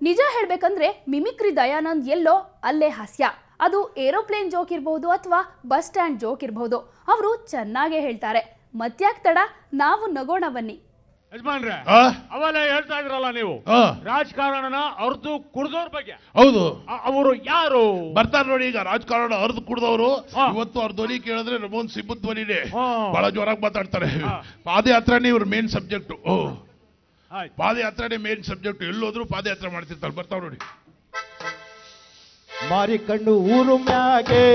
ನಿಜ ಹೇಳ್ಬೇಕಂದ್ರೆ ಮಿಮಿಕ್ರಿ ದಯಾನಂದ್ ಎಲ್ಲೋ ಅಲ್ಲೇ ಹಾಸ್ಯ. ಅದು ಏರೋಪ್ಲೇನ್ ಜೋಕ್ ಇರಬಹುದು ಅಥವಾ ಬಸ್ ಸ್ಟ್ಯಾಂಡ್ ಜೋಕ್ ಇರಬಹುದು. ಅವರು ಚೆನ್ನಾಗೇ ಹೇಳ್ತಾರೆ. ಮತ್ಯಾಕ್ ತಡ, ನಾವು ನಗೋಣ ಬನ್ನಿ. ಯಜಮಾನ್ರೆ, ಅವೆಲ್ಲ ಹೇಳ್ತಾ ಇದ್ರಲ್ಲ ನೀವು ರಾಜಕಾರಣನ ಅರ್ದು ಕುಡ್ದವ್ರ ಬಗ್ಗೆ. ಹೌದು, ಅವರು ಯಾರು ಬರ್ತಾರೆ ನೋಡಿ. ಈಗ ರಾಜಕಾರಣ ಅರ್ದು ಕುಡ್ದವರು ಇವತ್ತು ಅವ್ರ ಧ್ವನಿ ಕೇಳಿದ್ರೆ ರಮೋನ್ ಸಿಬ್ಬತ್ ಧ್ವನಿನೇ ಬಹಳ ಜೋರಾಗಿ ಮಾತಾಡ್ತಾರೆ. ಪಾದಯಾತ್ರೆನೇ ಇವ್ರ ಮೇನ್ ಸಬ್ಜೆಕ್ಟ್. ಪಾದಯಾತ್ರೆನೇ ಮೇನ್ ಸಬ್ಜೆಕ್ಟ್. ಎಲ್ಲೋದ್ರು ಪಾದಯಾತ್ರೆ ಮಾಡ್ತಿರ್ತಾರೆ. ಬರ್ತಾವ್ ನೋಡಿ. ಮಾರಿ ಕಣ್ಣು ಊರು ಮ್ಯಾಗೆ,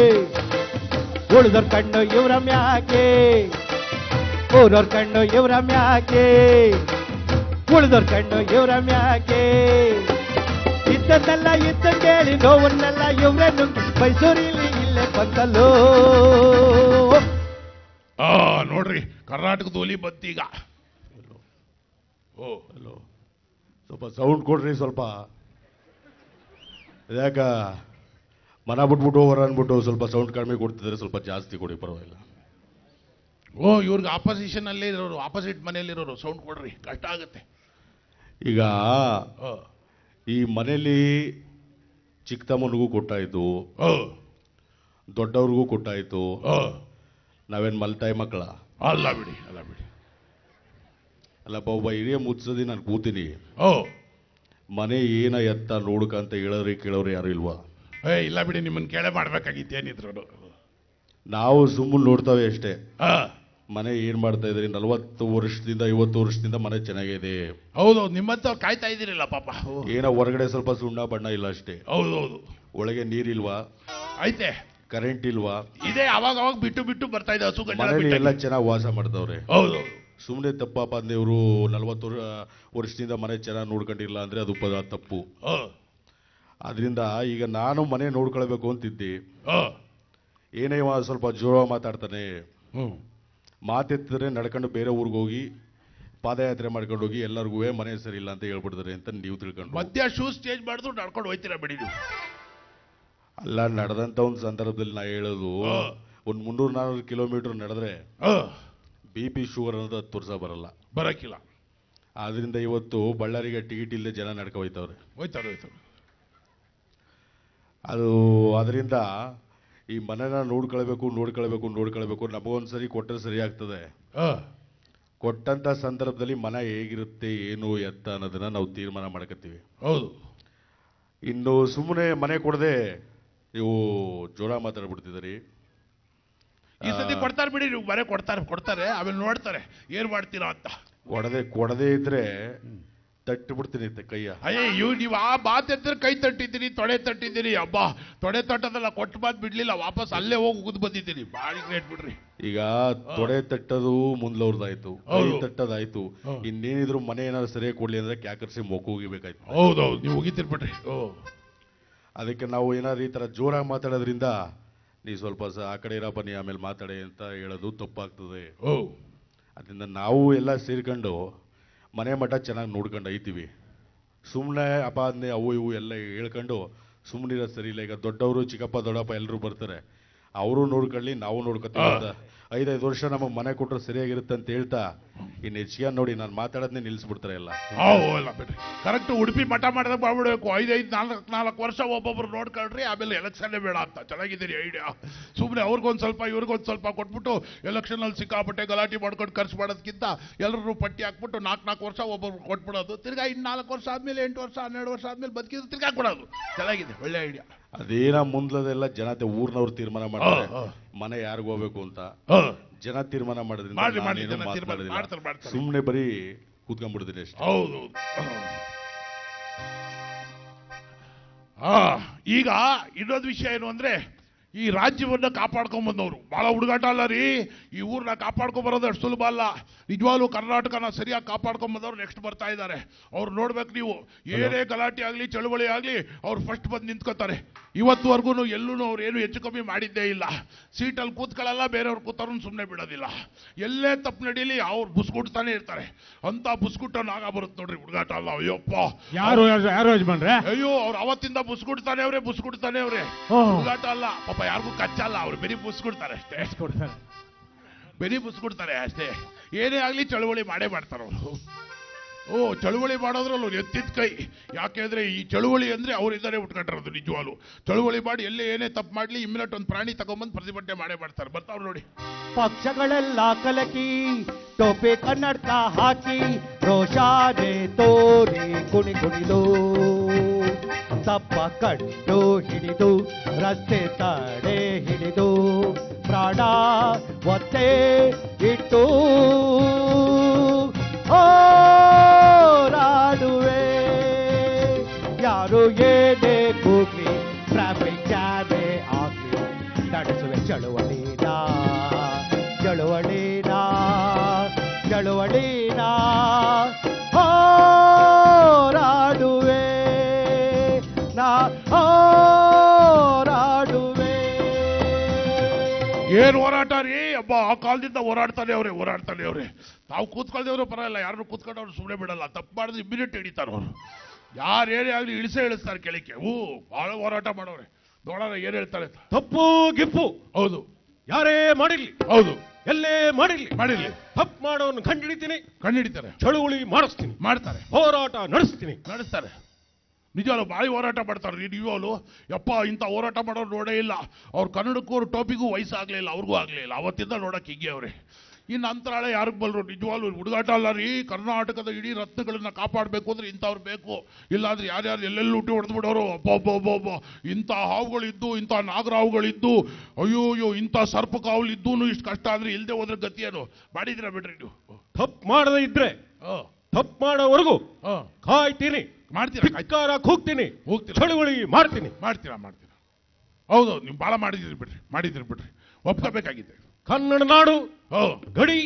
ಉಳಿದೋರ್ ಕಣ್ಣು ಇವರ ಮ್ಯಾಗೆ, ಊರವ್ರ ಕಣ್ಣು ಇವರ ಮ್ಯಾಗೆ, ಉಳಿದೋರ್ ಕಣ್ಣು ಇವರ ಮ್ಯಾಗೆ. ಇದ್ದನ್ನೆಲ್ಲ ಇದ್ದ ಕೇಳಿ ನೋವನ್ನೆಲ್ಲ ಇವರೇ ನುಂಗಿ ಮೈಸೂರಿಲಿ ಇಲ್ಲೇ ಬಂತಲ್ಲೋ. ನೋಡ್ರಿ, ಕರ್ನಾಟಕದ ಒಲಿ ಬಂತೀಗ. ಹಲೋ, ಸ್ವಲ್ಪ ಸೌಂಡ್ ಕೊಡ್ರಿ. ಸ್ವಲ್ಪ ಯಾಕ ಮನ ಬಿಟ್ಬಿಟ್ಟು ಹೊರ ಅಂದ್ಬಿಟ್ಟು ಸ್ವಲ್ಪ ಸೌಂಡ್ ಕಡಿಮೆ ಕೊಡ್ತಿದ್ರೆ ಸ್ವಲ್ಪ ಜಾಸ್ತಿ ಕೊಡಿ, ಪರವಾಗಿಲ್ಲ. ಇವ್ರಿಗೆ ಆಪೋಸಿಷನ್ ಅಲ್ಲೇ ಇರೋರು, ಆಪೋಸಿಟ್ ಮನೆಯಲ್ಲಿರೋರು ಸೌಂಡ್ ಕೊಡ್ರಿ, ಕಷ್ಟ ಆಗುತ್ತೆ. ಈಗ ಈ ಮನೇಲಿ ಚಿಕ್ಕ ತಮ್ಮನಿಗೂ ಕೊಟ್ಟಾಯ್ತು, ದೊಡ್ಡವ್ರಿಗೂ ಕೊಟ್ಟಾಯ್ತು. ನಾವೇನು ಮಲ್ತಾಯಿ ಮಕ್ಕಳ ಅಲ್ಲ ಬಿಡಿ, ಅಲ್ಲ ಬಿಡಿ. ಅಲ್ಲಪ್ಪ, ಒಬ್ಬ ಹಿರಿಯ ಮುತ್ಸದಿ ನಾನು ಕೂತೀನಿ. ಮನೆ ಏನ ಎತ್ತ ನೋಡ್ಕಂತ ಹೇಳೋರಿ ಕೇಳೋರು ಯಾರು ಇಲ್ವಾ? ಇಲ್ಲ ಬಿಡಿ, ನಿಮ್ಮನ್ನ ಕೇಳೇ ಮಾಡ್ಬೇಕಾಗಿತ್ತೇನಿದ್ರು. ನಾವು ಸುಮ್ಮನೆ ನೋಡ್ತಾವೆ ಅಷ್ಟೇ. ಮನೆ ಏನ್ ಮಾಡ್ತಾ ಇದ್ರಿ? 40 ವರ್ಷದಿಂದ 50 ವರ್ಷದಿಂದ ಮನೆ ಚೆನ್ನಾಗಿದೆ. ಹೌದೌದು, ನಿಮ್ಮಂತ ಕಾಯ್ತಾ ಇದ್ದೀರಿಲ್ಲ ಪಾಪ. ಏನೋ ಹೊರಗಡೆ ಸ್ವಲ್ಪ ಸುಣ್ಣ ಬಣ್ಣ ಇಲ್ಲ ಅಷ್ಟೇ. ಹೌದೌದು. ಒಳಗೆ ನೀರಿಲ್ವಾ? ಐತೆ. ಕರೆಂಟ್ ಇಲ್ವಾ? ಇದೆ. ಅವಾಗ ಅವಾಗ ಬಿಟ್ಟು ಬಿಟ್ಟು ಬರ್ತಾ ಇದೆ ಹಸು. ಮನೇಲಿ ಎಲ್ಲ ಚೆನ್ನಾಗಿ ವಾಸ ಮಾಡ್ತಾವ್ರೆ. ಹೌದೌದು. ಸುಮ್ಮನೆ ತಪ್ಪಪ್ಪ ಅಂದೇವ್ರು 40 ವರ್ಷದಿಂದ ಮನೆ ಚೆನ್ನಾಗಿ ನೋಡ್ಕೊಂಡಿಲ್ಲ ಅಂದ್ರೆ ಅದು ತಪ್ಪು. ಅದರಿಂದ ಈಗ ನಾನು ಮನೆ ನೋಡ್ಕೊಳ್ಬೇಕು ಅಂತಿದ್ದೆ. ಏನೇ ಸ್ವಲ್ಪ ಜೋರ ಮಾತಾಡ್ತಾನೆ, ಮಾತೆತ್ತಿದ್ರೆ ನಡ್ಕೊಂಡು ಬೇರೆ ಊರಿಗೆ ಹೋಗಿ ಪಾದಯಾತ್ರೆ ಮಾಡ್ಕೊಂಡು ಹೋಗಿ ಎಲ್ಲರಿಗೂ ಮನೆ ಸರಿ ಇಲ್ಲ ಅಂತ ಹೇಳ್ಬಿಡ್ತಾರೆ ಅಂತ ನೀವು ತಿಳ್ಕೊಂಡು ಮಧ್ಯ ಶೂಸ್ ಚೇಂಜ್ ಮಾಡಿದ್ರು ನಡ್ಕೊಂಡು ಹೋಯ್ತೀರಾ ಬಿಡಿ ನೀವು. ಅಲ್ಲ, ನಡೆದಂತ ಒಂದು ಸಂದರ್ಭದಲ್ಲಿ ನಾ ಹೇಳೋದು, ಒಂದು 300-400 ಕಿಲೋಮೀಟರ್ ನಡೆದ್ರೆ BP ಶುಗರ್ ಅನ್ನೋದು 10 ವರ್ಷ ಬರಕ್ಕಿಲ್ಲ. ಆದ್ರಿಂದ ಇವತ್ತು ಬಳ್ಳಾರಿಗೆ ಟಿಕೆಟ್ ಇಲ್ಲದೆ ಜನ ನಡ್ಕೊ ಹೋಯ್ತವ್ರೆ. ಅದು ಅದರಿಂದ ಈ ಮನೆನ ನೋಡ್ಕೊಳ್ಬೇಕು. ನಮಗೊಂದ್ಸರಿ ಕೊಟ್ಟರೆ ಸರಿ ಆಗ್ತದೆ. ಕೊಟ್ಟಂತ ಸಂದರ್ಭದಲ್ಲಿ ಮನೆ ಹೇಗಿರುತ್ತೆ, ಏನು ಎತ್ತ ಅನ್ನೋದನ್ನ ನಾವು ತೀರ್ಮಾನ ಮಾಡ್ಕೊತೀವಿ. ಹೌದು. ಇನ್ನು ಸುಮ್ಮನೆ ಮನೆ ಕೊಡದೆ ನೀವು ಜೋರ ಮಾತಾಡ್ಬಿಡ್ತಿದ್ದೀರಿ. ಈ ಸತಿ ಕೊಡ್ತಾರೆ ಬಿಡಿ, ನೀವು ಮನೆ ಕೊಡ್ತಾರೆ, ಆಮೇಲೆ ನೋಡ್ತಾರೆ ಏನ್ ಮಾಡ್ತೀರಾ ಅಂತ. ಕೊಡದೆ ಇದ್ರೆ ತಟ್ಟು ಬಿಡ್ತೀನಿ ಕೈಯ. ಅಯ್ಯೋ, ನೀವು ಆ ಮಾತೆತ್ತಿದ್ರೆ ಕೈ ತಟ್ಟಿದ್ದೀರಿ, ತೊಡೆ ತಟ್ಟಿದ್ದೀರಿ. ಅಬ್ಬಾ, ತೊಡೆ ತಟ್ಟದಲ್ಲ, ಕೊಟ್ಟು ಮಾತು ಬಿಡ್ಲಿಲ್ಲ, ವಾಪಸ್ ಅಲ್ಲೇ ಹೋಗಿ ಉಗಿದು ಬಂದಿದ್ದೀರಿ. ಬಾರಿ ಗ್ರೇಟ್ ಬಿಡ್ರಿ. ಈಗ ತೊಡೆ ತಟ್ಟದು ಮುಂದ್ಲವ್ರದಾಯ್ತು, ಕೈ ತಟ್ಟದಾಯ್ತು. ಇನ್ನೇನಿದ್ರು ಮನೆ ಏನಾದ್ರು ಸರಿಯಾಗಿ ಕೊಡ್ಲಿ ಅಂದ್ರೆ ಕ್ಯಾಕರ್ಸಿ ಮೊಕ್ಕ ಹೋಗಿಬೇಕಾಯ್ತು. ಹೌದೌದು, ನೀವು ಹೋಗಿತಿರ್ಬಿಟ್ರಿ. ಅದಕ್ಕೆ ನಾವು ಏನಾದ್ರು ಈ ತರ ಜೋರಾಗಿ ಮಾತಾಡೋದ್ರಿಂದ ನೀವು ಸ್ವಲ್ಪ ಆ ಕಡೆ ಇರಪ್ಪ, ನೀ ಆಮೇಲೆ ಮಾತಾಡಿ ಅಂತ ಹೇಳೋದು ತಪ್ಪಾಗ್ತದೆ. ಅದರಿಂದ ನಾವು ಎಲ್ಲ ಸೇರ್ಕೊಂಡು ಮನೆ ಮಠ ಚೆನ್ನಾಗಿ ನೋಡ್ಕೊಂಡು ಐತೀವಿ. ಸುಮ್ಮನೆ ಅಪಾದನೆ ಅವು ಇವು ಎಲ್ಲ ಹೇಳ್ಕೊಂಡು ಸುಮ್ಮನಿರೋದು ಸರಿ ಇಲ್ಲ. ಈಗ ದೊಡ್ಡವರು, ಚಿಕ್ಕಪ್ಪ, ದೊಡ್ಡಪ್ಪ ಎಲ್ಲರೂ ಬರ್ತಾರೆ, ಅವರು ನೋಡ್ಕೊಳ್ಳಿ, ನಾವು ನೋಡ್ಕೊತೀವಿ. 5-5 ವರ್ಷ ನಮಗೆ ಮನೆ ಕೊಟ್ಟರೆ ಸರಿಯಾಗಿರುತ್ತೆ ಅಂತ ಹೇಳ್ತಾ ಇನ್ನು ಹೆಚ್ಚಿಗೆ ನೋಡಿ ನಾನು ಮಾತಾಡೋದನ್ನೇ ನಿಲ್ಲಿಸ್ಬಿಡ್ತಾರೆ ಎಲ್ಲ. ಬಿಡ್ರಿ, ಕರೆಕ್ಟ್. ಉಡುಪಿ ಮಠ ಮಾಡಿದಾಗ ಮಾಡ್ಬಿಡ್ಬೇಕು. 5-4 ವರ್ಷ ಒಬ್ಬೊಬ್ರು ನೋಡ್ಕೊಳ್ರಿ, ಆಮೇಲೆ ಎಲೆಕ್ಷನ್ನೇ ಬೇಡ ಅಂತ. ಚೆನ್ನಾಗಿದ್ದೀರಿ ಐಡಿಯಾ. ಸುಮ್ಮನೆ ಅವ್ರಿಗೊಂದು ಸ್ವಲ್ಪ ಇವ್ರಿಗೊಂದು ಸ್ವಲ್ಪ ಕೊಟ್ಬಿಟ್ಟು ಎಲೆಕ್ಷನಲ್ಲಿ ಸಿಕ್ಕಾಪಟ್ಟೆ ಗಲಾಟೆ ಮಾಡ್ಕೊಂಡು ಖರ್ಚು ಮಾಡೋದಕ್ಕಿಂತ ಎಲ್ಲರೂ ಪಟ್ಟಿ ಹಾಕ್ಬಿಟ್ಟು 4 ವರ್ಷ ಒಬ್ಬೊಬ್ರು ಕೊಟ್ಬಿಡೋದು. ತಿರ್ಗಾ ಇನ್ನು 4 ವರ್ಷ ಆದ್ಮೇಲೆ 8 ವರ್ಷ 12 ವರ್ಷ ಆದ್ಮೇಲೆ ಬದುಕಿದ್ರು ತಿರ್ಗಾ ಕೊಡೋದು. ಚೆನ್ನಾಗಿದೆ, ಒಳ್ಳೆ ಐಡಿಯಾ. ಅದೇನ ಮುಂದ್ಲದೆಲ್ಲ ಜನತೆ ಊರ್ನವ್ರು ತೀರ್ಮಾನ ಮಾಡ್ತಾರೆ ಮನೆ ಯಾರಿಗೂ ಹೋಗ್ಬೇಕು ಅಂತ. ಜನ ತೀರ್ಮಾನ ಮಾಡೋದ್ರಿಂದ ಸುಮ್ಮನೆ ಬರೀ ಕೂತ್ಕೊಂಡ್ಬಿಡ್ತೀನಿ ಅಷ್ಟೇ. ಹೌದೌದು. ಈಗ ಇನ್ನೊಂದು ವಿಷಯ ಏನು ಅಂದ್ರೆ, ಈ ರಾಜ್ಯವನ್ನ ಕಾಪಾಡ್ಕೊಂಡ್ಬಂದವರು ಬಹಳ ಹುಡುಗಾಟ ಅಲ್ಲ ರೀ. ಈ ಊರನ್ನ ಕಾಪಾಡ್ಕೊಂಡ್ಬರೋದು ಅಷ್ಟು ಸುಲಭ ಅಲ್ಲ. ನಿಜವಾಗ್ಲೂ ಕರ್ನಾಟಕನ ಸರಿಯಾಗಿ ಕಾಪಾಡ್ಕೊಂಡ್ಬಂದವ್ರು ನೆಕ್ಸ್ಟ್ ಬರ್ತಾ ಇದ್ದಾರೆ. ಅವ್ರು ನೋಡ್ಬೇಕು ನೀವು. ಏನೇ ಗಲಾಟೆ ಆಗಲಿ, ಚಳುವಳಿ ಆಗಲಿ, ಅವ್ರು ಫಸ್ಟ್ ಬಂದು ನಿಂತ್ಕೋತಾರೆ. ಇವತ್ತುವರೆಗೂ ಎಲ್ಲೂ ಅವ್ರು ಏನು ಹೆಚ್ಚು ಕಮ್ಮಿ ಮಾಡಿದ್ದೇ ಇಲ್ಲ. ಸೀಟಲ್ಲಿ ಕೂತ್ಕೊಳ್ಳಲ್ಲ, ಬೇರೆಯವ್ರು ಕೂತವ್ರನ್ನ ಸುಮ್ಮನೆ ಬಿಡೋದಿಲ್ಲ. ಎಲ್ಲೇ ತಪ್ಪು ನಡೀಲಿ ಅವ್ರು ಬುಸ್ಗುಡ್ತಾನೆ ಇರ್ತಾರೆ. ಅಂತ ಬುಸ್ಗುಟ್ಟನ್ನು ಆಗ ಬರುತ್ತೆ ನೋಡ್ರಿ, ಹುಡುಗಾಟ ಅಲ್ಲ. ಅಯ್ಯಪ್ಪ, ಯಾರು ಯಜಮಾನ್ರೆ? ಅಯ್ಯೋ, ಅವ್ರು ಅವತ್ತಿಂದ ಬುಸ್ಗುಡ್ತಾನೆ ಅವ್ರೆ. ಹುಡುಗಾಟ ಅಲ್ಲ ಪಾಪ, ಯಾರಿಗೂ ಕಚ್ಚಲ್ಲ. ಅವ್ರು ಬರೀ ಬುಸ್ಕೊಡ್ತಾರೆ ಅಷ್ಟೇ. ಬೆರಿ ಬುಸ್ಕೊಡ್ತಾರೆ ಅಷ್ಟೇ. ಏನೇ ಆಗಲಿ ಚಳುವಳಿ ಮಾಡೇ ಮಾಡ್ತಾರೆ ಅವರು. ಚಳುವಳಿ ಮಾಡೋದ್ರಲ್ಲೂ ಎತ್ತಿದ ಕೈ. ಯಾಕೆಂದ್ರೆ ಈ ಚಳುವಳಿ ಅಂದ್ರೆ ಅವರಿಂದಲೇ ಉಟ್ಕೊಂಡಿರೋದು ನಿಜವಾಗ್ಲು. ಚಳುವಳಿ ಮಾಡಿ ಎಲ್ಲೇ ಏನೇ ತಪ್ಪು ಮಾಡಲಿ ಇಮ್ಮಿಡಿಯೇಟ್ ಒಂದು ಪ್ರಾಣಿ ತಗೊಂಬಂದು ಪ್ರತಿಭಟನೆ ಮಾಡೇ ಮಾಡ್ತಾರೆ. ಬರ್ತಾವ್ರು ನೋಡಿ. ಪಕ್ಷಗಳೆಲ್ಲ ಕಲಕಿ ಟೋಪಿ ಕನ್ನಡಕ ಹಾಕಿ ರೋಷಾನೆ ತೋರಿ ಕುಣಿ ಕುಣಿದು ತಪ್ಪ ಕಟ್ಟು ಹಿಡಿದು ರಸ್ತೆ ತಡೆ ಹಿಡಿದು ಪ್ರಾಣ ಒತ್ತೆ ಇಟ್ಟು ಹೋರಾಡುವೆ. ಯಾರು ಏನೇ ಕೂಗ್ಲಿ ಟ್ರಾಫಿಕ್ ಜಾಮೇ ಆಗ್ಲಿ ನಡೆಸುವೆ ಚಳುವಳಿನ ಚಳುವಳಿನ ಚಳುವಳಿನ ಹೋರಾಡುವೆ ನಾ ಹೋರಾಡುವೆ. ಏನ್ ಹೋರಾಟ ರೀ ಅಬ್ಬ, ಆ ಕಾಲದಿಂದ ಹೋರಾಡ್ತಾನೆ ಅವ್ರೆ. ತಾವು ಕೂತ್ಕೊಳ್ದೇವ್ರು ಪರವಾಗಿಲ್ಲ, ಯಾರು ಕೂತ್ಕೊಂಡವ್ರು ಸುಮ್ಮನೆ ಬಿಡಲ್ಲ. ತಪ್ಪು ಮಾಡಿದ್ರೆ ಇಮಿಡಿಯೇಟ್ ಹಿಡಿತಾರೆ ಅವರು. ಯಾರು ಏನೇ ಆಗಲಿ ಇಳಿಸ್ತಾರೆ ಕೆಳಕ್ಕೆ. ಬಹಳ ಹೋರಾಟ ಮಾಡೋರೆ. ನೋಡೋಣ ಏನ್ ಹೇಳ್ತಾರೆ. ತಪ್ಪು ಗಿಪ್ಪು ಹೌದು, ಯಾರೇ ಮಾಡಿರ್ಲಿ, ಹೌದು, ಎಲ್ಲೇ ಮಾಡಿರ್ಲಿ, ತಪ್ಪು ಮಾಡೋನು ಕಂಡಿಡಿತಾರೆ, ಚಳುವಳಿ ಮಾಡಿಸ್ತೀನಿ, ಮಾಡ್ತಾರೆ, ಹೋರಾಟ ನಡೆಸ್ತಾರೆ. ನಿಜವಲ್ಲ ಭಾರಿ ಹೋರಾಟ ಮಾಡ್ತಾರೆ ನಿಜವಾಗ್ಲು. ಯಪ್ಪ, ಇಂಥ ಹೋರಾಟ ಮಾಡೋರು ನೋಡೇ ಇಲ್ಲ. ಅವ್ರು ಕನ್ನಡಕ್ಕೂ ಅವ್ರ ಟೋಪಿಗೂ ವಯಸ್ಸಾಗ್ಲಿಲ್ಲ, ಅವ್ರಿಗೂ ಆಗ್ಲಿಲ್ಲ. ಅವತ್ತಿಂದ ನೋಡಕ್ಕೆ ಹೀಗೆ ಅವ್ರೆ. ಇನ್ನು ಅಂತರಾಳೆ ಯಾರಿಗೆ ಬಲ್ರು ನಿಜವಾಗ್ಲು. ಹುಡುಗಾಟ ಅಲ್ಲ ರೀ. ಕರ್ನಾಟಕದ ಇಡೀ ರತ್ನಗಳನ್ನ ಕಾಪಾಡಬೇಕು ಅಂದ್ರೆ ಇಂಥವ್ರು ಬೇಕು. ಇಲ್ಲಾಂದ್ರೆ ಯಾರ್ಯಾರು ಎಲ್ಲೆಲ್ಲಿ ಹುಟ್ಟಿ ಹೊಡೆದು ಬಿಡೋರು. ಅಬ್ಬಬ್ಬಬ್ಬ, ಇಂಥ ಹಾವುಗಳಿದ್ದು, ಇಂಥ ನಾಗರಾವುಗಳಿದ್ದು, ಅಯ್ಯೋ ಇಂಥ ಸರ್ಪ ಕಾವುಲಿದ್ದೂ ಇಷ್ಟು ಕಷ್ಟ ಅಂದ್ರೆ ಇಲ್ಲದೆ ಹೋದ್ರೆ ಗತಿಯೇನು. ಮಾಡಿದಿರ ಬಿಡ್ರಿ ನೀವು. ತಪ್ಪು ಮಾಡದೇ ಇದ್ರೆ ತಪ್ಪು ಮಾಡೋವರೆಗೂ ಕಾಯ್ತೀನಿ, ಮಾಡ್ತೀರಾ, ಹೋಗ್ತೀನಿ, ಚಳುವಳಿ ಮಾಡ್ತೀನಿ. ಮಾಡ್ತೀರಾ. ಹೌದು, ನೀವು ಭಾಳ ಮಾಡಿದಿರಿ ಬಿಡ್ರಿ. ಒಪ್ಕೋಬೇಕಾಗಿದೆ. ಕನ್ನಡ ನಾಡು ಗಡಿ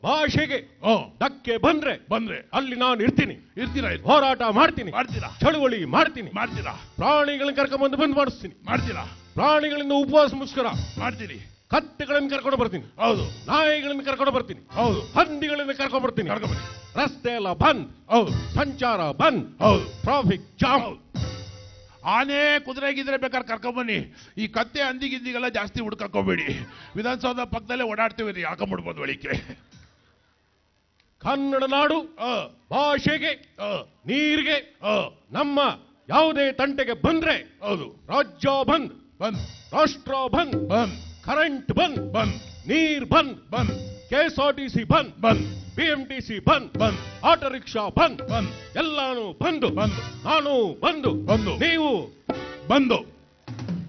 ಭಾಷೆಗೆ ಧಕ್ಕೆ ಬಂದ್ರೆ ಅಲ್ಲಿ ನಾನು ಇರ್ತೀರಾ, ಹೋರಾಟ ಮಾಡ್ತೀನಿ, ಚಳುವಳಿ ಮಾಡ್ತೀನಿ, ಪ್ರಾಣಿಗಳನ್ನ ಕರ್ಕೊಂಡ್ಬಂದು ಬಂದ್ ಮಾಡಿಸ್ತೀನಿ, ಪ್ರಾಣಿಗಳಿಂದ ಉಪವಾಸ ಮುಸ್ಕರ ಮಾಡ್ತೀನಿ, ಕತ್ತೆಗಳನ್ನು ಕರ್ಕೊಂಡು ಬರ್ತೀನಿ, ಹೌದು, ನಾಯಿಗಳನ್ನು ಕರ್ಕೊಂಡು ಬರ್ತೀನಿ, ಹೌದು, ಹಂದಿಗಳಿಂದ ಕರ್ಕೊಂಡು ಬರ್ತೀನಿ, ರಸ್ತೆ ಎಲ್ಲ ಬಂದ್, ಹೌದು, ಸಂಚಾರ ಬಂದ್, ಹೌದು, ಟ್ರಾಫಿಕ್ ಜಾಮ್. ಆನೆ ಕುದುರೆ ಗಿದ್ರೆ ಬೇಕಾದ್ರೆ ಕರ್ಕೊಂಬನ್ನಿ. ಈ ಕತ್ತೆ ಹಂದಿಗಿಂದಿಗೆಲ್ಲ ಜಾಸ್ತಿ ಹುಡ್ಕೋಬೇಡಿ. ವಿಧಾನಸೌಧ ಪಕ್ಕದಲ್ಲೇ ಓಡಾಡ್ತೀವಿ ರೀ, ಹಾಕೊಂಡ್ಬಿಡ್ಬೋದು ಒಳಿಕೆ. ಕನ್ನಡ ನಾಡು ಭಾಷೆಗೆ ನೀರಿಗೆ ನಮ್ಮ ಯಾವುದೇ ತಂಟೆಗೆ ಬಂದ್ರೆ ಹೌದು, ರಾಜ್ಯ ಬಂದ್, ರಾಷ್ಟ್ರ ಬಂದ್, ಕರೆಂಟ್ ಬಂದ್, ನೀರ್ ಬಂದ್, KSRTC ಬಂದ್, BMTC ಬಂದ್, ಆಟೋ ರಿಕ್ಷಾ ಬಂದ್, ಎಲ್ಲಾನು ಬಂದು, ನಾನು ಬಂದು, ನೀವು ಬಂದು,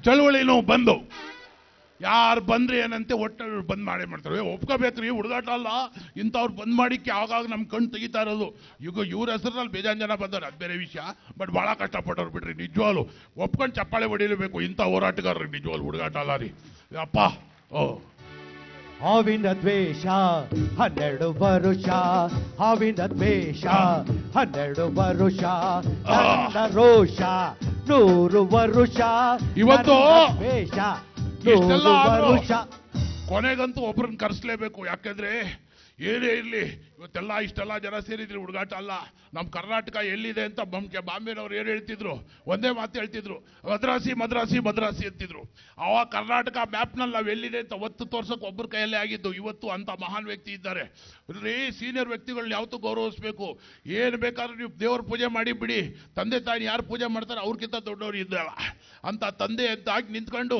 ಚಳುವಳಿನೂ ಬಂದು. ಯಾರು ಬಂದ್ರೆ ಏನಂತೆ ಒಟ್ಟು ಬಂದ್ ಮಾಡೇ ಮಾಡ್ತಾರೆ. ಒಪ್ಕೋಬೇಕ್ರಿ, ಹುಡುಗಾಟ ಅಲ್ಲ. ಇಂಥವ್ರು ಬಂದ್ ಮಾಡಿಕ್ಕೆ ಆಗಾಗ ನಮ್ಮ ಕಣ್ಣು ತೆಗಿತಾ ಇರೋದು. ಈಗ ಇವ್ರ ಹೆಸರಲ್ಲಿ ಬೇಜಾನ್ ಜನ ಬಂದವ್ರು, ಅದು ಬೇರೆ ವಿಷಯ. ಬಟ್ ಭಾಳ ಕಷ್ಟಪಟ್ಟವ್ರು ಬಿಡ್ರಿ ನಿಜವಾಗ್ಲು. ಒಪ್ಕೊಂಡು ಚಪ್ಪಾಳೆ ಹೊಡಿಲೇಬೇಕು ಇಂಥ ಹೋರಾಟಗಾರರಿಗೆ. ನಿಜವಾಗ್ಲು ಹುಡುಗಾಟ ಅಲ್ಲ ರೀ ಅಪ್ಪ. ಹಾವಿನ ದ್ವೇಷ 12 ವರುಷ, ಹಾವಿನ ದ್ವೇಷ 12 ವರುಷ, ನನ್ನ ರೋಷ 100 ವರುಷ, ಇವತ್ತು ದ್ವೇಷ 100 ವರುಷ. ಕೊನೆಗಂತೂ ಒಬ್ರನ್ನ ಕರೆಸ್ಲೇಬೇಕು. ಯಾಕೆಂದ್ರೆ ಏನೇ ಇರಲಿ, ಇವತ್ತೆಲ್ಲ ಇಷ್ಟೆಲ್ಲ ಜನ ಸೇರಿದ್ರು. ಹುಡುಗಾಟ ಅಲ್ಲ. ನಮ್ಮ ಕರ್ನಾಟಕ ಎಲ್ಲಿದೆ ಅಂತ ಬಾಂಬೆನವ್ರು ಏನು ಹೇಳ್ತಿದ್ರು, ಒಂದೇ ಮಾತು ಹೇಳ್ತಿದ್ರು, ಮದ್ರಾಸಿ ಅಂತಿದ್ರು. ಅವಾಗ ಕರ್ನಾಟಕ ಮ್ಯಾಪ್ನಲ್ಲಿ ನಾವು ಎಲ್ಲಿದೆ ಅಂತ ಒತ್ತು ತೋರ್ಸೋಕೆ ಒಬ್ಬರ ಕೈಯಲ್ಲೇ ಆಗಿದ್ದು. ಇವತ್ತು ಅಂತ ಮಹಾನ್ ವ್ಯಕ್ತಿ ಇದ್ದಾರೆ ರೀ. ಸೀನಿಯರ್ ವ್ಯಕ್ತಿಗಳನ್ನ ಯಾವತ್ತೂ ಗೌರವಿಸ್ಬೇಕು. ಏನು ಬೇಕಾದ್ರೂ ನೀವು ದೇವ್ರ ಪೂಜೆ ಮಾಡಿ ಬಿಡಿ, ತಂದೆ ತಾಯಿ ಯಾರು ಪೂಜೆ ಮಾಡ್ತಾರೆ ಅವ್ರಿಗಿಂತ ದೊಡ್ಡವ್ರು ಇದ್ದಲ್ಲ ಅಂತ ತಂದೆ ಎದ್ದಾಗಿ ನಿಂತ್ಕೊಂಡು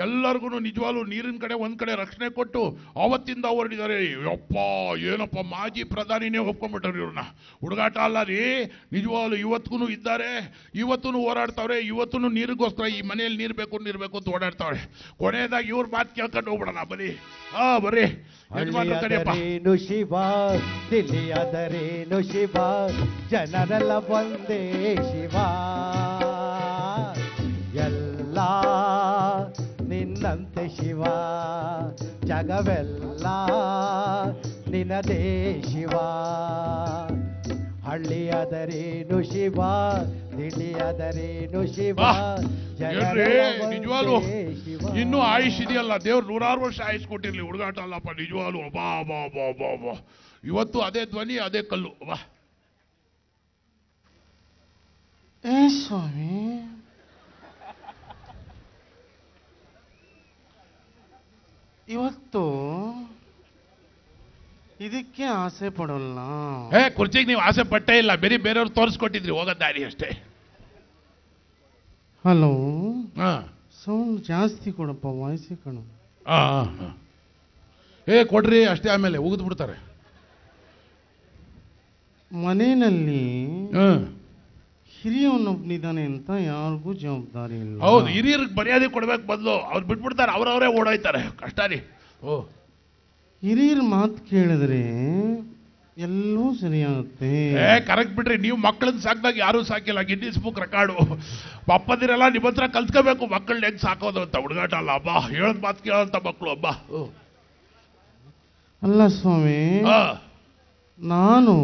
ಎಲ್ಲರಿಗೂ ನಿಜವಾಗ್ಲೂ ನೀರಿನ ಕಡೆ ಒಂದ್ ಕಡೆ ರಕ್ಷಣೆ ಕೊಟ್ಟು ಅವತ್ತಿಂದ ಹೊರಡಿದ್ದಾರೆ. ಯಪ್ಪ, ಏನಪ್ಪ, ಮಾಜಿ ಪ್ರಧಾನಿನೇ ಒಪ್ಕೊಂಡ್ಬಿಟ್ಟಾರೆ ಇವ್ರನ್ನ. ಹುಡುಗಾಟ ಅಲ್ಲ ರೀ ನಿಜವಾಗ್ಲೂ. ಇವತ್ತಿಗೂ ಇದ್ದಾರೆ, ಇವತ್ತೂ ಹೋರಾಡ್ತಾವ್ರೆ. ಇವತ್ತೂ ನೀರಿಗೋಸ್ಕರ ಈ ಮನೆಯಲ್ಲಿ ನೀರು ಬೇಕು ಅಂತ ಓಡಾಡ್ತಾವ್ರೆ. ಕೊನೆಯದಾಗಿ ಇವ್ರ ಮಾತು ಕೇಳ್ಕೊಂಡು ಹೋಗ್ಬಿಡೋಣ. ಬರೀ ಬರ್ರಿ. ಹಳ್ಳಿಯಾದರೇನು ಶಿವ, ದಿಲ್ಲಿಯಾದರೇನು ಶಿವ, ಜನರೆಲ್ಲ ಒಂದೇ ಶಿವ, ಎಲ್ಲ ನಿನ್ನಂತೆ ಶಿವ, ಜಗವೆಲ್ಲ ನಿನ್ನದೇ ಶಿವ. ಹಳ್ಳಿಯಾದರೇನು ಶಿವ, ದಿಲ್ಲಿಯಾದರೇನು ಶಿವ, ನಿಜವಾಗ್ಲು ಇನ್ನೂ ಆಯುಷ್ ಇದೆಯಲ್ಲ. ದೇವ್ರು 100 ವರ್ಷ ಆಯುಷ್ ಕೊಟ್ಟಿರ್ಲಿ. ಹುಡುಗಾಟ ಅಲ್ಲಪ್ಪ ನಿಜವಾಗ್ಲು. ಬಾ ಇವತ್ತು ಅದೇ ಧ್ವನಿ, ಅದೇ ಕಲ್ಲು. ಬಾ ಸ್ವಾಮಿ, ಇವತ್ತು ಇದಕ್ಕೆ ಆಸೆ ಪಡೋಲ್ಲ. ಕುರ್ಚಿಗೆ ನೀವು ಆಸೆ ಪಟ್ಟೇ ಇಲ್ಲ, ಬೇರೆಯವ್ರು ತೋರಿಸ್ಕೊಟ್ಟಿದ್ರಿ ಹೋಗೋ ದಾರಿ ಅಷ್ಟೇ. ಹಲೋ, ಹಾ ಸೌಂಡ್ ಜಾಸ್ತಿ ಕೊಡಪ್ಪ, ವಾಯ್ಸೇ ಕಣು. ಕೊಡ್ರಿ ಅಷ್ಟೇ, ಆಮೇಲೆ ಉಗಿದು ಬಿಡ್ತಾರೆ. ಮನೆಯಲ್ಲಿ ಹಿರಿಯವನೊಬ್ಬನಿದ್ದಾನೆ ಅಂತ ಯಾರಿಗೂ ಜವಾಬ್ದಾರಿ ಇಲ್ಲ. ಹೌದು, ಹಿರಿಯರಿಗೆ ಮರ್ಯಾದೆ ಕೊಡ್ಬೇಕು ಬದಲು ಅವ್ರು ಬಿಟ್ಬಿಡ್ತಾರೆ, ಅವ್ರವರೇ ಓಡೋಯ್ತಾರೆ. ಕಷ್ಟ ರೀ. ಹಿರಿಯರ ಮಾತು ಕೇಳಿದ್ರೆ ಎಲ್ಲೂ ಸರಿಯಾಗುತ್ತೆ. ಕರೆಕ್ಟ್ ಬಿಡ್ರಿ. ನೀವು ಮಕ್ಕಳನ್ನ ಸಾಕಿದಾಗ ಯಾರೂ ಸಾಕಿಲ್ಲ, ಗಿನ್ನಿಸ್ ಬುಕ್ ರೆಕಾರ್ಡು. ಅಪ್ಪದಿರೆಲ್ಲ ನಿಮ್ಮ ಹತ್ರ ಕಲ್ತ್ಕೋಬೇಕು ಮಕ್ಕಳನ್ನ ಹೆಂಗ್ ಸಾಕೋದು ಅಂತ. ಹುಡುಗಾಟ ಅಲ್ಲ ಹಬ್ಬ, ಹೇಳದ್ ಮಾತು ಕೇಳೋಂತ ಮಕ್ಕಳು ಹಬ್ಬ. ಅಲ್ಲ ಸ್ವಾಮಿ, ನಾನು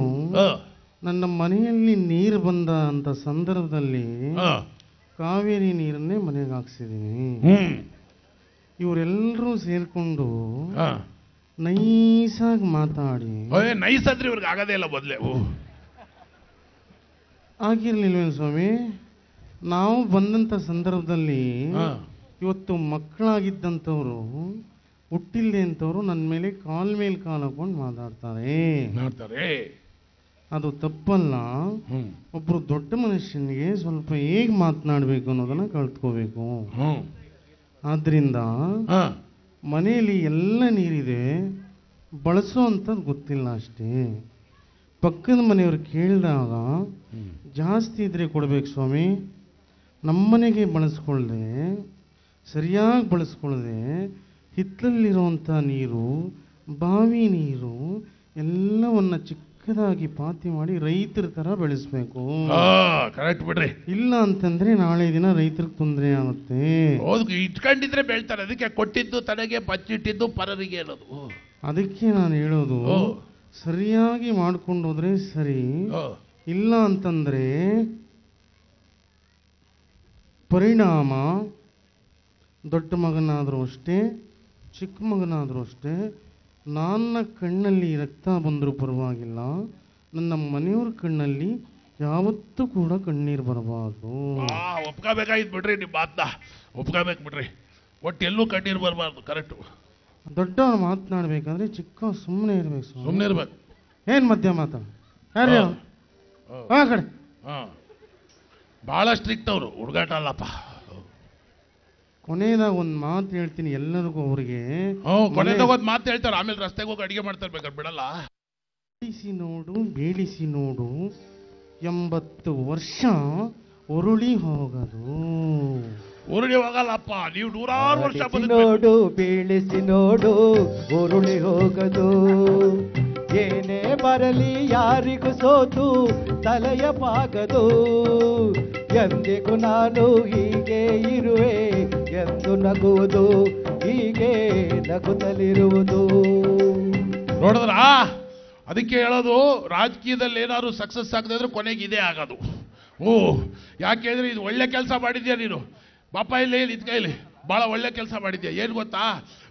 ನನ್ನ ಮನೆಯಲ್ಲಿ ನೀರು ಬಂದ ಅಂತ ಸಂದರ್ಭದಲ್ಲಿ ಕಾವೇರಿ ನೀರನ್ನೇ ಮನೆಗೆ ಹಾಕ್ಸಿದೀನಿ. ಇವರೆಲ್ಲರೂ ಸೇರ್ಕೊಂಡು ನೈಸಾಗಿ ಮಾತಾಡಿ. ನೈಸ್ ಅಂದ್ರೆ ಇವ್ರಿಗೆ ಆಗದೇ ಇಲ್ಲ ಮೊದಲೇ. ಆಗಿರ್ಲಿಲ್ವೇನು ಸ್ವಾಮಿ? ನಾವು ಬಂದಂತ ಸಂದರ್ಭದಲ್ಲಿ ಇವತ್ತು ಮಕ್ಕಳಾಗಿದ್ದಂಥವ್ರು, ಹುಟ್ಟಿಲ್ದೆ ಅಂತವ್ರು ನನ್ನ ಮೇಲೆ ಕಾಲ್ ಹಾಕೊಂಡು ಮಾತಾಡ್ತಾರೆ. ಅದು ತಪ್ಪಲ್ಲ. ಒಬ್ರು ದೊಡ್ಡ ಮನುಷ್ಯನಿಗೆ ಸ್ವಲ್ಪ ಹೇಗೆ ಮಾತನಾಡಬೇಕು ಅನ್ನೋದನ್ನ ಕಲ್ತ್ಕೋಬೇಕು. ಆದ್ರಿಂದ ಮನೆಯಲ್ಲಿ ಎಲ್ಲ ನೀರಿದೆ, ಬಳಸೋ ಅಂಥದ್ದು ಗೊತ್ತಿಲ್ಲ ಅಷ್ಟೇ. ಪಕ್ಕದ ಮನೆಯವ್ರು ಕೇಳಿದಾಗ ಜಾಸ್ತಿ ಇದ್ರೆ ಕೊಡ್ಬೇಕು ಸ್ವಾಮಿ. ನಮ್ಮನೆಗೆ ಬಳಸ್ಕೊಳ್ದೆ, ಸರಿಯಾಗಿ ಬಳಸ್ಕೊಳ್ದೆ, ಹಿತ್ತಲಲ್ಲಿರುವಂಥ ನೀರು, ಬಾವಿ ನೀರು ಎಲ್ಲವನ್ನ ಚಿಕ್ಕದಾಗಿ ಪಾತಿ ಮಾಡಿ ರೈತರ ತರ ಬೆಳೆಸ್ಬೇಕು. ಕರೆಕ್ಟ್ ಬಿಡ್ರಿ. ಇಲ್ಲ ಅಂತಂದ್ರೆ ನಾಳೆ ದಿನ ರೈತರಿಗೆ ತೊಂದರೆ ಆಗುತ್ತೆ. ಇಟ್ಕೊಂಡಿದ್ರೆ ಬೆಳ್ತಾರೆ. ಅದಕ್ಕೆ ಕೊಟ್ಟಿದ್ದು ತನಗೆ, ಬಚ್ಚಿಟ್ಟಿದ್ದು ಪರರಿಗೆ ಅನ್ನೋದು. ಅದಕ್ಕೆ ನಾನು ಹೇಳೋದು, ಸರಿಯಾಗಿ ಮಾಡ್ಕೊಂಡು ಹೋದ್ರೆ ಸರಿ. ಇಲ್ಲ ಅಂತಂದ್ರೆ ಪರಿಣಾಮ ದೊಡ್ಡ ಮಗನಾದರೂ ಅಷ್ಟೇ, ಚಿಕ್ಕ ಮಗನಾದರೂ ಅಷ್ಟೇ, ನನ್ನ ಕಣ್ಣಲ್ಲಿ ರಕ್ತ ಬಂದರೂ ಪರವಾಗಿಲ್ಲ, ನನ್ನ ಮನೆಯವ್ರ ಕಣ್ಣಲ್ಲಿ ಯಾವತ್ತೂ ಕೂಡ ಕಣ್ಣೀರು ಬರಬಾರ್ದು. ಒಪ್ಕೋಬೇಕಾಗಿತ್ತು ಬಿಡ್ರಿ, ನಿಮ್ಮ ಮಾತನ್ನ ಒಪ್ಕೋಬೇಕು ಬಿಡ್ರಿ. ಒಟ್ಟು ಎಲ್ಲೂ ಕಣ್ಣೀರು ಬರಬಾರ್ದು. ಕರೆಕ್ಟು. ದೊಡ್ಡವ್ರು ಮಾತನಾಡ್ಬೇಕಾದ್ರೆ ಚಿಕ್ಕ ಸುಮ್ಮನೆ ಇರ್ಬೇಕು. ಸುಮ್ಮನೆ ಇರ್ಬೇಕು. ಏನ್ ಮಧ್ಯ ಮಾತಾಡ ಯಾರು ಆ ಕಡೆ. ಬಹಳ ಸ್ಟ್ರಿಕ್ಟ್ ಅವರು, ಹುಡುಗಾಟ ಅಲ್ಲಪ್ಪ. ಕೊನೆಯದಾಗ ಒಂದು ಮಾತು ಹೇಳ್ತೀನಿ ಎಲ್ಲರಿಗೂ. ಅವ್ರಿಗೆ ಕೊನೆಯದಾಗ ಒಂದು ಮಾತು ಹೇಳ್ತಾರೆ, ಆಮೇಲೆ ರಸ್ತೆಗೆ ಹೋಗಿ ಅಡಿಗೆ ಮಾಡ್ತಾರೆ, ಬೇಕಾದ್ರೆ ಬಿಡಲ್ಲ. ಬೇಡಿಸಿ ನೋಡು, ಬೇಡಿಸಿ ನೋಡು, 80 ವರ್ಷ ಉರುಳಿ ಹೋಗದು. ಉರುಳಿ ಹೋಗಲ್ಲಪ್ಪ, ನೀವು 100 ವರ್ಷ ನೋಡು, ಬೀಳಿಸಿ ನೋಡು, ಉರುಳಿ ಹೋಗದು. ಏನೇ ಬರಲಿ ಯಾರಿಗೂ ಸೋತು ತಲೆಯ ಬಾಗದು. ಎಂದಿಗೂ ನಾನು ಹೀಗೆ ಇರುವೆ ಎಂದು ನಗುವುದು, ಹೀಗೆ ನಗುತ್ತಲಿರುವುದು. ನೋಡಿದ್ರ, ಅದಕ್ಕೆ ಹೇಳೋದು, ರಾಜಕೀಯದಲ್ಲಿ ಏನಾದ್ರು ಸಕ್ಸಸ್ ಆಗದಿದ್ರೆ ಕೊನೆಗೆ ಇದೇ ಆಗೋದು. ಯಾಕೆ ಹೇಳಿದ್ರೆ ಇದು ಒಳ್ಳೆ ಕೆಲಸ ಮಾಡಿದ್ಯಾ ನೀನು, ಪಾಪ ಇಲ್ಲಿ ನಿಂತ್ಕೈಲಿ ಭಾಳ ಒಳ್ಳೆ ಕೆಲಸ ಮಾಡಿದ್ಯಾ. ಏನು ಗೊತ್ತಾ,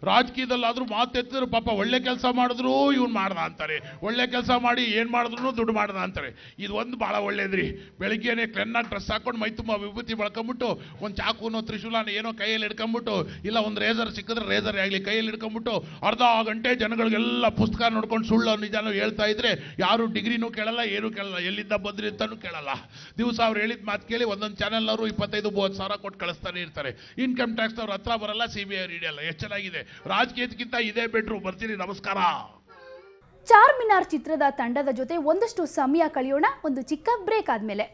ರಾಜಕೀಯದಲ್ಲಾದ್ರೂ ಮಾತೆತ್ತಿದ್ರು ಪಾಪ ಒಳ್ಳೆ ಕೆಲಸ ಮಾಡಿದ್ರು ಇವ್ನು ಮಾಡ್ದ ಅಂತಾರೆ, ಒಳ್ಳೆ ಕೆಲಸ ಮಾಡಿ ಏನು ಮಾಡಿದ್ರು ದುಡ್ಡು ಮಾಡ್ದ ಅಂತಾರೆ. ಇದು ಒಂದು ಭಾಳ ಒಳ್ಳೇದ್ರಿ. ಬೆಳಿಗ್ಗೆನೆ ಕ್ಲೆನ್ನಾಗಿ ಡ್ರೆಸ್ ಹಾಕೊಂಡು ಮೈ ತುಂಬ ವಿಭೂತಿ ಬಳಕೊಂಬಿಟ್ಟು, ಒಂದು ಚಾಕುನೋ ತ್ರಿಶೂಲನ ಏನೋ ಕೈಯಲ್ಲಿ ಹಿಡ್ಕೊಂಬಿಟ್ಟು, ಇಲ್ಲ ಒಂದು ರೇಸರ್ ಸಿಕ್ಕಿದ್ರೆ ರೇಸರ್ ಆಗಲಿ ಕೈಯಲ್ಲಿ ಹಿಡ್ಕೊಂಬಿಟ್ಟು ಅರ್ಧ ಗಂಟೆ ಜನಗಳಿಗೆಲ್ಲ ಪುಸ್ತಕ ನೋಡ್ಕೊಂಡು ಸುಳ್ಳು ನಿಜಾನೋ ಹೇಳ್ತಾ ಇದ್ರೆ ಯಾರು ಡಿಗ್ರಿನೂ ಕೇಳಲ್ಲ, ಏನೂ ಕೇಳಲ್ಲ, ಎಲ್ಲಿಂದ ಬಂದ್ರಿ ಅಂತಾನೂ ಕೇಳಲ್ಲ. ದಿವಸ ಅವ್ರು ಹೇಳಿದ ಮಾತು ಕೇಳಿ ಒಂದೊಂದು ಚಾನೆಲ್ನವರು 25-30 ಸಾವಿರ ಕೊಟ್ಟು ಕಳಿಸ್ತಾನೆ ಇರ್ತಾರೆ. ಇನ್ಕಮ್ ಟ್ಯಾಕ್ಸ್ ಅವ್ರ ಹತ್ರ ಬರಲ್ಲ, CBI ಅವ್ರು ಹಿಡಿಯಲ್ಲ. ಎಷ್ಟು ಚೆನ್ನಾಗಿದೆ ರಾಜಕೀಯಕ್ಕಿಂತ ಇದೇ ಬೆಟ್ರು. ಬರ್ತೀನಿ, ನಮಸ್ಕಾರ. ಚಾರ್ಮಿನಾರ್ ಚಿತ್ರದ ತಂಡದ ಜೊತೆ ಒಂದಷ್ಟು ಸಮಯ ಕಳೆಯೋಣ, ಒಂದು ಚಿಕ್ಕ ಬ್ರೇಕ್ ಆದ್ಮೇಲೆ.